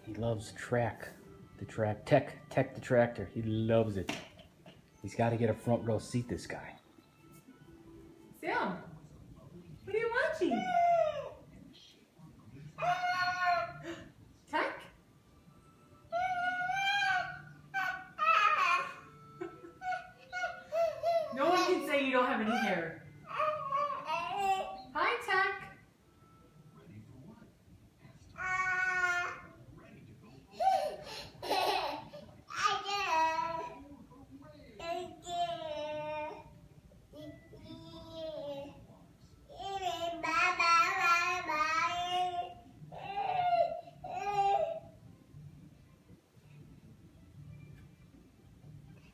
He loves Tech the tractor. He loves it. He's got to get a front row seat, this guy. Sam, what are you watching?